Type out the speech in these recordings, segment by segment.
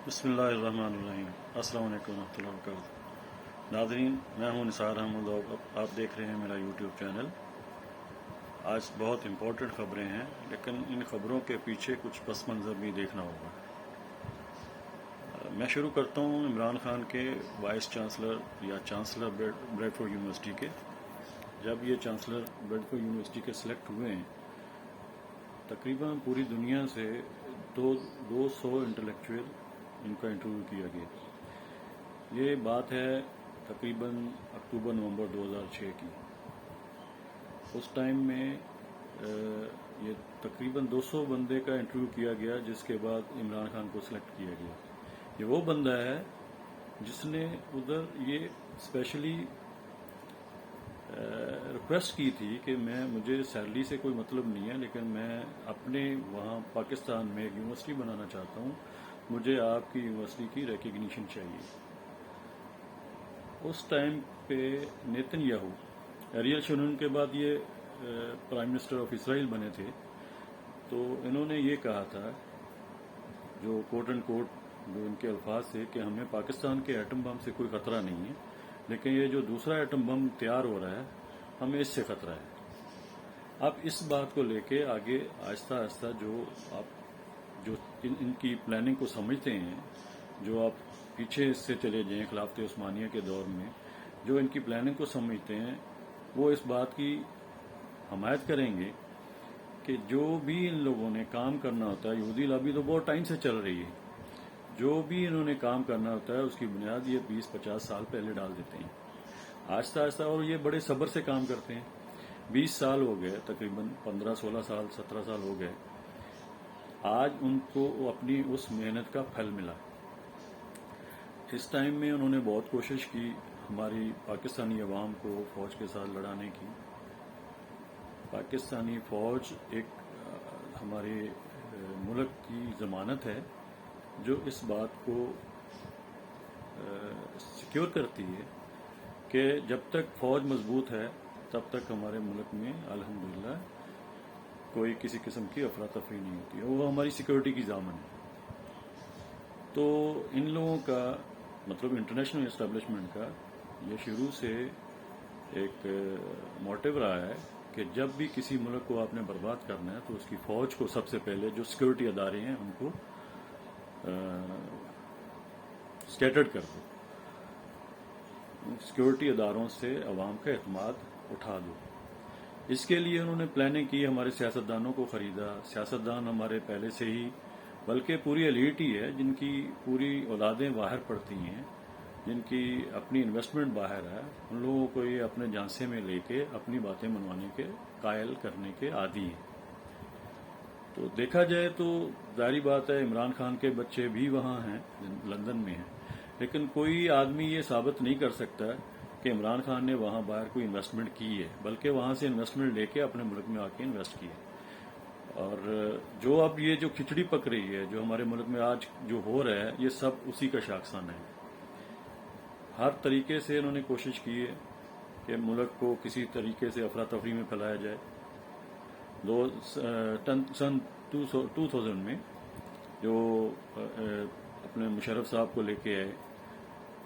بسم اللہ الرحمن الرحیم۔ السلام علیکم ورحمۃ اللہ وبرکاتہ۔ ناظرین، میں ہوں نثار احمد اور آپ دیکھ رہے ہیں میرا یوٹیوب چینل۔ آج بہت امپورٹنٹ خبریں ہیں، لیکن ان خبروں کے پیچھے کچھ پس منظر بھی دیکھنا ہوگا۔ میں شروع کرتا ہوں عمران خان کے وائس چانسلر یا چانسلر بریڈفورڈ یونیورسٹی کے۔ جب یہ چانسلر بریڈفورڈ یونیورسٹی کے سلیکٹ ہوئے ہیں، تقریباً پوری دنیا سے 200 انٹلیکچوئل ان کا انٹرویو کیا گیا۔ یہ بات ہے تقریباً اکتوبر نومبر 2006 کی۔ اس ٹائم میں یہ تقریباً 200 بندے کا انٹرویو کیا گیا، جس کے بعد عمران خان کو سلیکٹ کیا گیا۔ یہ وہ بندہ ہے جس نے ادھر یہ اسپیشلی ریکویسٹ کی تھی کہ مجھے سیلری سے کوئی مطلب نہیں ہے، لیکن میں اپنے وہاں پاکستان میں ایک یونیورسٹی بنانا چاہتا ہوں، مجھے آپ کی یونیورسٹی کی ریکگنیشن چاہیے۔ اس ٹائم پہ نیتن یاہو، ایریل شرون کے بعد یہ پرائم منسٹر آف اسرائیل بنے تھے، تو انہوں نے یہ کہا تھا، جو کوٹ اینڈ کوٹ جو ان کے الفاظ تھے، کہ ہمیں پاکستان کے ایٹم بم سے کوئی خطرہ نہیں ہے، لیکن یہ جو دوسرا ایٹم بم تیار ہو رہا ہے ہمیں اس سے خطرہ ہے۔ اب اس بات کو لے کے آگے آہستہ آہستہ جو ان کی پلاننگ کو سمجھتے ہیں، جو آپ پیچھے اس سے چلے جائیں خلافت عثمانیہ کے دور میں، جو ان کی پلاننگ کو سمجھتے ہیں، وہ اس بات کی حمایت کریں گے کہ جو بھی ان لوگوں نے کام کرنا ہوتا ہے، یہودی لابی تو بہت ٹائم سے چل رہی ہے، جو بھی انہوں نے کام کرنا ہوتا ہے اس کی بنیاد یہ 20-50 سال پہلے ڈال دیتے ہیں آہستہ آہستہ، اور یہ بڑے صبر سے کام کرتے ہیں۔ 20 سال ہو گئے، تقریباً 15-16 سال 17 سال ہو گئے، آج ان کو اپنی اس محنت کا پھل ملا۔ اس ٹائم میں انہوں نے بہت کوشش کی ہماری پاکستانی عوام کو فوج کے ساتھ لڑانے کی۔ پاکستانی فوج ایک ہمارے ملک کی ضمانت ہے، جو اس بات کو سیکیور کرتی ہے کہ جب تک فوج مضبوط ہے تب تک ہمارے ملک میں الحمدللہ کوئی کسی قسم کی افراتفری نہیں ہوتی ہے، وہ ہماری سیکیورٹی کی ضامن ہے۔ تو ان لوگوں کا مطلب انٹرنیشنل اسٹیبلشمنٹ کا یہ شروع سے ایک موٹیو رہا ہے کہ جب بھی کسی ملک کو آپ نے برباد کرنا ہے تو اس کی فوج کو سب سے پہلے، جو سیکیورٹی ادارے ہیں، ان کو اسکیٹرڈ کر دو، سیکیورٹی اداروں سے عوام کا اعتماد اٹھا دو۔ اس کے لیے انہوں نے پلاننگ کی، ہمارے سیاستدانوں کو خریدا۔ سیاستدان ہمارے پہلے سے ہی، بلکہ پوری ایلیٹ ہی ہے جن کی پوری اولادیں باہر پڑتی ہیں، جن کی اپنی انویسٹمنٹ باہر ہے، ان لوگوں کو یہ اپنے جھانسے میں لے کے اپنی باتیں منوانے کے، قائل کرنے کے عادی ہیں۔ تو دیکھا جائے تو ظاہری بات ہے عمران خان کے بچے بھی وہاں ہیں، لندن میں ہیں، لیکن کوئی آدمی یہ ثابت نہیں کر سکتا کہ عمران خان نے وہاں باہر کوئی انویسٹمنٹ کی ہے، بلکہ وہاں سے انویسٹمنٹ لے کے اپنے ملک میں آ کے انویسٹ کی ہے۔ اور جو اب یہ جو کھچڑی پک رہی ہے، جو ہمارے ملک میں آج جو ہو رہا ہے، یہ سب اسی کا شاخسانہ ہے۔ ہر طریقے سے انہوں نے کوشش کی ہے کہ ملک کو کسی طریقے سے افراتفری میں پھیلایا جائے۔ سن 2000 میں جو اپنے مشرف صاحب کو لے کے آئے،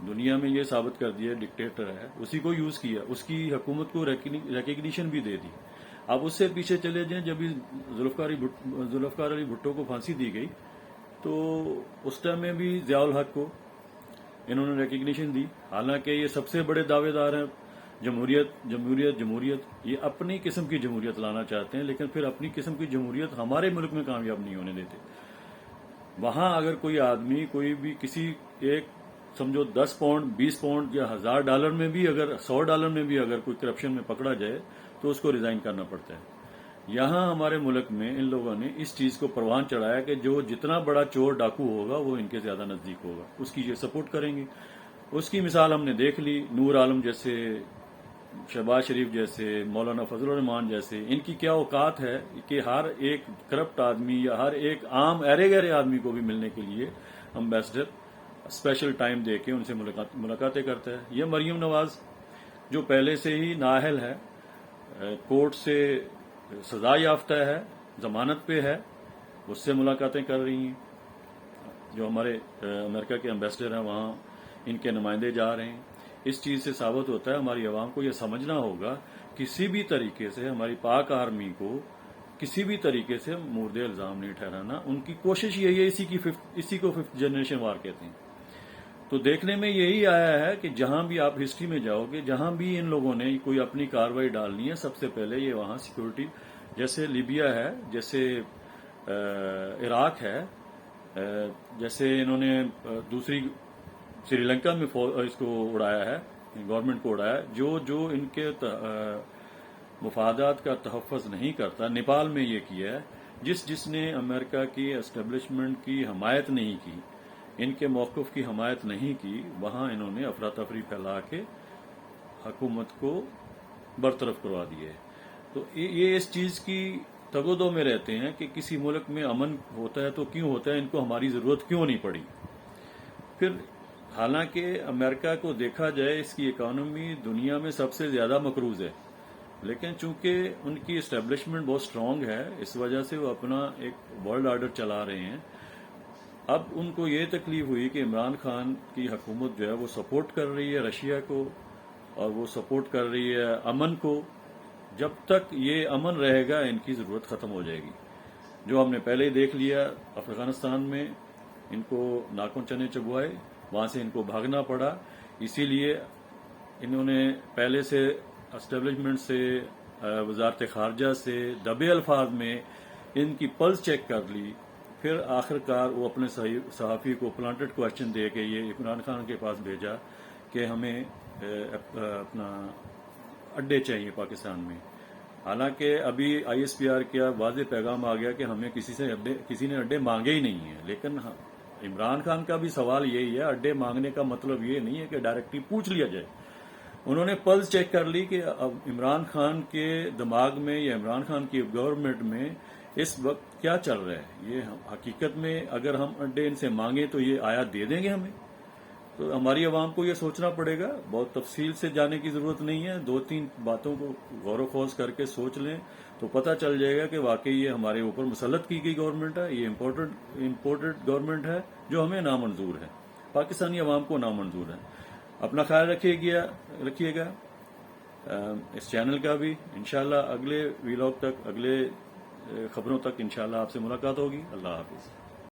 دنیا میں یہ ثابت کر دیا ڈکٹیٹر ہے، اسی کو یوز کیا، اس کی حکومت کو ریکگنیشن بھی دے دی۔ اب اس سے پیچھے چلے جائیں، جب ذوالفقار علی بھٹو کو پھانسی دی گئی تو اس ٹائم میں بھی ضیاء الحق کو انہوں نے ریکگنیشن دی، حالانکہ یہ سب سے بڑے دعوے دار ہیں جمہوریت جمہوریت جمہوریت، یہ اپنی قسم کی جمہوریت لانا چاہتے ہیں، لیکن پھر اپنی قسم کی جمہوریت ہمارے ملک میں کامیاب نہیں ہونے دیتے۔ وہاں اگر کوئی آدمی کوئی بھی کسی ایک سمجھو 10 پاؤنڈ 20 پاؤنڈ یا $1000 میں بھی، اگر $100 میں بھی اگر کوئی کرپشن میں پکڑا جائے تو اس کو ریزائن کرنا پڑتا ہے۔ یہاں ہمارے ملک میں ان لوگوں نے اس چیز کو پروان چڑھایا کہ جو جتنا بڑا چور ڈاکو ہوگا وہ ان کے زیادہ نزدیک ہوگا، اس کی یہ سپورٹ کریں گے۔ اس کی مثال ہم نے دیکھ لی، نور عالم جیسے، شہباز شریف جیسے، مولانا فضل الرحمان جیسے، ان کی کیا اوقات ہے کہ ہر ایک کرپٹ آدمی یا ہر ایک عام ایرے گہرے آدمی کو بھی ملنے کے لیے امبیسڈر اسپیشل ٹائم دے کے ان سے ملاقاتیں کرتا ہے۔ یہ مریم نواز جو پہلے سے ہی نااہل ہے، کورٹ سے سزا یافتہ ہے، ضمانت پہ ہے، اس سے ملاقاتیں کر رہی ہیں۔ جو ہمارے امریکہ کے ایمبیسڈر ہیں وہاں ان کے نمائندے جا رہے ہیں. اس چیز سے ثابت ہوتا ہے ہماری عوام کو یہ سمجھنا ہوگا کسی بھی طریقے سے ہماری پاک آرمی کو کسی بھی طریقے سے مورد الزام نہیں ٹھہرانا. ان کی کوشش یہی ہے, اسی کو ففتھ جنریشن وار کہتے ہیں. تو دیکھنے میں یہی آیا ہے کہ جہاں بھی آپ ہسٹری میں جاؤ گے, جہاں بھی ان لوگوں نے کوئی اپنی کارروائی ڈالنی ہے, سب سے پہلے یہ وہاں سیکورٹی, جیسے لیبیا ہے, جیسے عراق ہے, جیسے انہوں نے دوسری سری لنکا میں اس کو اڑایا ہے, گورنمنٹ کو اڑایا, جو ان کے مفادات کا تحفظ نہیں کرتا. نیپال میں یہ کیا ہے. جس نے امریکہ کی اسٹیبلشمنٹ کی حمایت نہیں کی, ان کے موقف کی حمایت نہیں کی, وہاں انہوں نے افراتفری پھیلا کے حکومت کو برطرف کروا دیا ہے. تو یہ اس چیز کی تگودو میں رہتے ہیں کہ کسی ملک میں امن ہوتا ہے تو کیوں ہوتا ہے, ان کو ہماری ضرورت کیوں نہیں پڑی. پھر حالانکہ امریکہ کو دیکھا جائے اس کی اکانومی دنیا میں سب سے زیادہ مقروض ہے, لیکن چونکہ ان کی اسٹیبلشمنٹ بہت اسٹرانگ ہے, اس وجہ سے وہ اپنا ایک ورلڈ آرڈر چلا رہے ہیں. اب ان کو یہ تکلیف ہوئی کہ عمران خان کی حکومت جو ہے وہ سپورٹ کر رہی ہے رشیا کو, اور وہ سپورٹ کر رہی ہے امن کو. جب تک یہ امن رہے گا ان کی ضرورت ختم ہو جائے گی. جو ہم نے پہلے ہی دیکھ لیا افغانستان میں, ان کو ناخن چنے چبوائے, وہاں سے ان کو بھاگنا پڑا. اسی لیے انہوں نے پہلے سے اسٹیبلشمنٹ سے, وزارت خارجہ سے دبے الفاظ میں ان کی پلس چیک کر لی. پھر آخرکار وہ اپنے صحافی کو پلانٹڈ کوشچن دے کے یہ عمران خان کے پاس بھیجا کہ ہمیں اپنا اڈے چاہیے پاکستان میں. حالانکہ ابھی آئی ایس پی آر کا واضح پیغام آ گیا کہ ہمیں کسی نے اڈے مانگے ہی نہیں ہیں. لیکن عمران خان کا بھی سوال یہی ہے, اڈے مانگنے کا مطلب یہ نہیں ہے کہ ڈائریکٹلی پوچھ لیا جائے. انہوں نے پلس چیک کر لی کہ اب عمران خان کے دماغ میں یا عمران خان کی گورنمنٹ میں اس وقت کیا چل رہا ہے. یہ حقیقت میں اگر ہم اڈے ان سے مانگیں تو یہ آیات دے دیں گے ہمیں. تو ہماری عوام کو یہ سوچنا پڑے گا, بہت تفصیل سے جانے کی ضرورت نہیں ہے. 2-3 باتوں کو غور و خوض کر کے سوچ لیں تو پتہ چل جائے گا کہ واقعی یہ ہمارے اوپر مسلط کی گئی گورنمنٹ ہے, یہ امپورٹڈ گورنمنٹ ہے جو ہمیں نامنظور ہے, پاکستانی عوام کو نامنظور ہے. اپنا خیال رکھیے گا, اس چینل کا بھی. انشاءاللہ اگلے ویلاگ تک, اگلے خبروں تک انشاءاللہ آپ سے ملاقات ہوگی. اللہ حافظ.